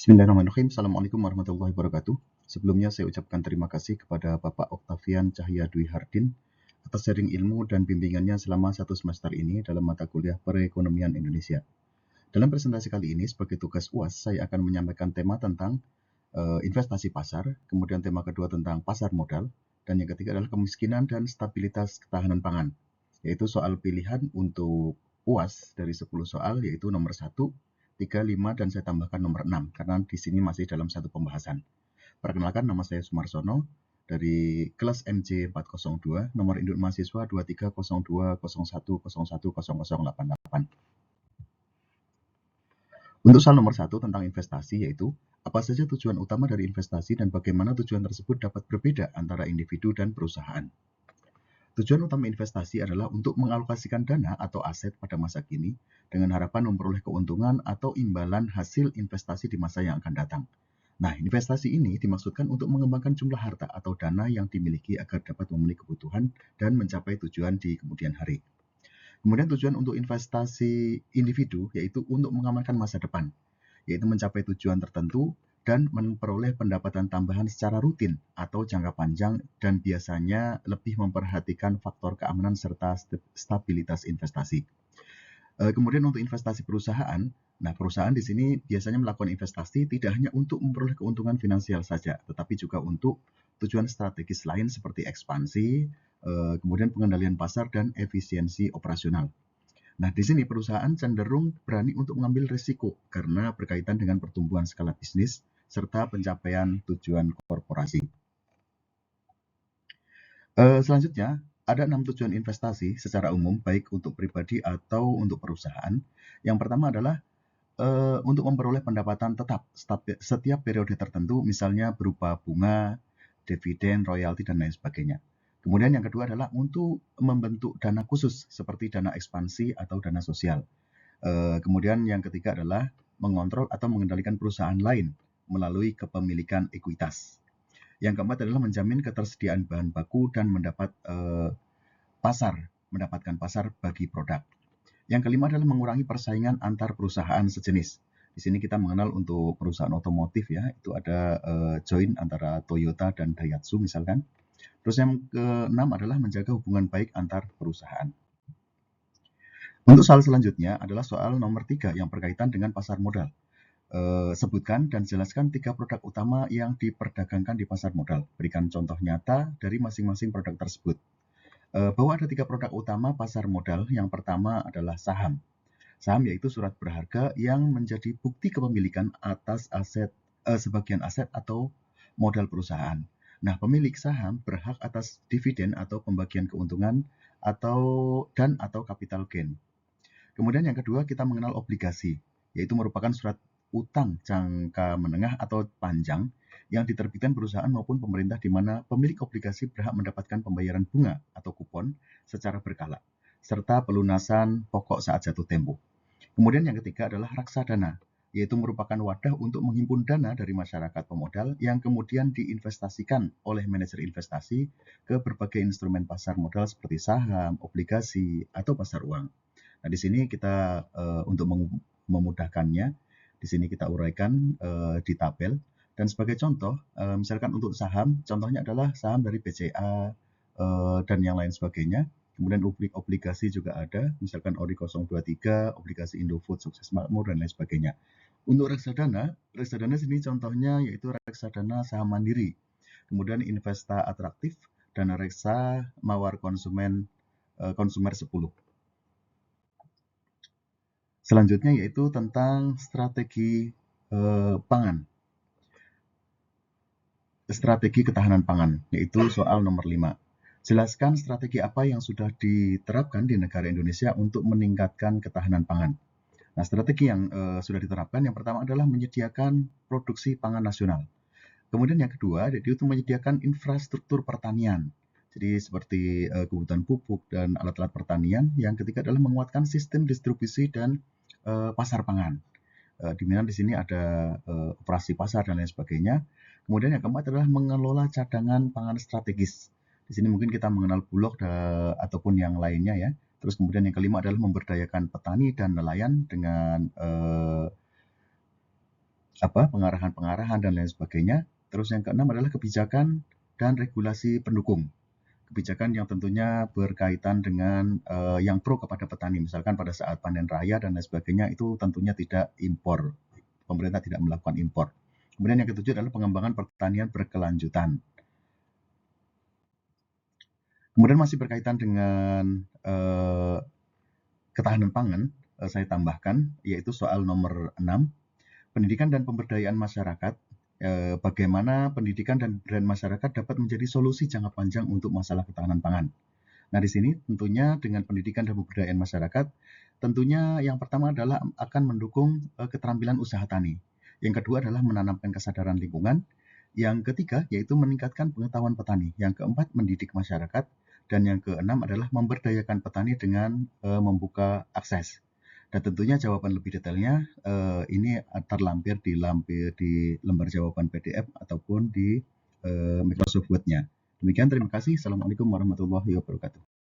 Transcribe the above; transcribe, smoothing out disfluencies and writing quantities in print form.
Bismillahirrahmanirrahim. Assalamualaikum warahmatullahi wabarakatuh. Sebelumnya saya ucapkan terima kasih kepada Bapak Oktavian Cahya Dwi Hardin atas sharing ilmu dan bimbingannya selama 1 semester ini dalam mata kuliah Perekonomian Indonesia. Dalam presentasi kali ini sebagai tugas UAS, saya akan menyampaikan tema tentang investasi pasar, kemudian tema kedua tentang pasar modal, dan yang ketiga adalah kemiskinan dan stabilitas ketahanan pangan, yaitu soal pilihan untuk UAS dari 10 soal, yaitu nomor 1, 3, 5, dan saya tambahkan nomor 6, karena di sini masih dalam satu pembahasan. Perkenalkan, nama saya Sumarsono, dari kelas MC 402, nomor induk mahasiswa 230201010088. Untuk soal nomor 1 tentang investasi, yaitu apa saja tujuan utama dari investasi dan bagaimana tujuan tersebut dapat berbeda antara individu dan perusahaan. Tujuan utama investasi adalah untuk mengalokasikan dana atau aset pada masa kini dengan harapan memperoleh keuntungan atau imbalan hasil investasi di masa yang akan datang. Nah, investasi ini dimaksudkan untuk mengembangkan jumlah harta atau dana yang dimiliki agar dapat memenuhi kebutuhan dan mencapai tujuan di kemudian hari. Kemudian tujuan untuk investasi individu yaitu untuk mengamankan masa depan, yaitu mencapai tujuan tertentu dan memperoleh pendapatan tambahan secara rutin atau jangka panjang dan biasanya lebih memperhatikan faktor keamanan serta stabilitas investasi. Kemudian untuk investasi perusahaan, nah perusahaan di sini biasanya melakukan investasi tidak hanya untuk memperoleh keuntungan finansial saja, tetapi juga untuk tujuan strategis lain seperti ekspansi, kemudian pengendalian pasar dan efisiensi operasional. Nah, di sini perusahaan cenderung berani untuk mengambil risiko karena berkaitan dengan pertumbuhan skala bisnis serta pencapaian tujuan korporasi. Selanjutnya, ada 6 tujuan investasi secara umum, baik untuk pribadi atau untuk perusahaan. Yang pertama adalah untuk memperoleh pendapatan tetap setiap periode tertentu, misalnya berupa bunga, dividen, royalti, dan lain sebagainya. Kemudian yang kedua adalah untuk membentuk dana khusus seperti dana ekspansi atau dana sosial. Kemudian yang ketiga adalah mengontrol atau mengendalikan perusahaan lain melalui kepemilikan ekuitas. Yang keempat adalah menjamin ketersediaan bahan baku dan mendapatkan pasar bagi produk. Yang kelima adalah mengurangi persaingan antar perusahaan sejenis. Di sini kita mengenal untuk perusahaan otomotif ya, itu ada joint antara Toyota dan Daihatsu misalkan. Terus yang keenam adalah menjaga hubungan baik antar perusahaan. Untuk soal selanjutnya adalah soal nomor 3 yang berkaitan dengan pasar modal. Sebutkan dan jelaskan 3 produk utama yang diperdagangkan di pasar modal. Berikan contoh nyata dari masing-masing produk tersebut. Bahwa ada 3 produk utama pasar modal. Yang pertama adalah saham. Saham yaitu surat berharga yang menjadi bukti kepemilikan atas sebagian aset atau modal perusahaan. Nah, pemilik saham berhak atas dividen atau pembagian keuntungan atau capital gain. Kemudian yang kedua kita mengenal obligasi, yaitu merupakan surat utang jangka menengah atau panjang yang diterbitkan perusahaan maupun pemerintah di mana pemilik obligasi berhak mendapatkan pembayaran bunga atau kupon secara berkala, serta pelunasan pokok saat jatuh tempo. Kemudian yang ketiga adalah reksadana, yaitu merupakan wadah untuk menghimpun dana dari masyarakat pemodal yang kemudian diinvestasikan oleh manajer investasi ke berbagai instrumen pasar modal seperti saham, obligasi, atau pasar uang. Nah, di sini kita untuk memudahkannya, di sini kita uraikan di tabel. Dan sebagai contoh, misalkan untuk saham, contohnya adalah saham dari BCA dan yang lain sebagainya. Kemudian obligasi juga ada, misalkan ORI 023, obligasi Indofood, Sukses Makmur, dan lain sebagainya. Untuk reksadana sini contohnya yaitu reksadana saham mandiri, kemudian Investa Atraktif, dan Reksa Mawar Konsumer 10. Selanjutnya yaitu tentang strategi pangan. Strategi ketahanan pangan, yaitu soal nomor 5. Jelaskan strategi apa yang sudah diterapkan di negara Indonesia untuk meningkatkan ketahanan pangan. Nah, strategi yang sudah diterapkan yang pertama adalah menyediakan produksi pangan nasional. Kemudian yang kedua, yaitu menyediakan infrastruktur pertanian. Jadi seperti kebutuhan pupuk dan alat-alat pertanian. Yang ketiga adalah menguatkan sistem distribusi dan pasar pangan. Di mana di sini ada operasi pasar dan lain sebagainya. Kemudian yang keempat adalah mengelola cadangan pangan strategis. Di sini mungkin kita mengenal Bulog ataupun yang lainnya ya. Terus kemudian yang kelima adalah memberdayakan petani dan nelayan dengan pengarahan-pengarahan dan lain sebagainya. Terus yang keenam adalah kebijakan dan regulasi pendukung. Kebijakan yang tentunya berkaitan dengan yang pro kepada petani, misalkan pada saat panen raya dan lain sebagainya, itu tentunya tidak impor. Pemerintah tidak melakukan impor. Kemudian yang ketujuh adalah pengembangan pertanian berkelanjutan. Kemudian masih berkaitan dengan ketahanan pangan, saya tambahkan, yaitu soal nomor 6, pendidikan dan pemberdayaan masyarakat. Bagaimana pendidikan dan pemberdayaan masyarakat dapat menjadi solusi jangka panjang untuk masalah ketahanan pangan. Nah, di sini tentunya dengan pendidikan dan pemberdayaan masyarakat, tentunya yang pertama adalah akan mendukung keterampilan usaha tani. Yang kedua adalah menanamkan kesadaran lingkungan. Yang ketiga yaitu meningkatkan pengetahuan petani. Yang keempat mendidik masyarakat. Dan yang keenam adalah memberdayakan petani dengan membuka akses. Dan tentunya jawaban lebih detailnya ini terlampir di lembar jawaban PDF ataupun di Microsoft Word-nya. Demikian, terima kasih. Assalamualaikum warahmatullahi wabarakatuh.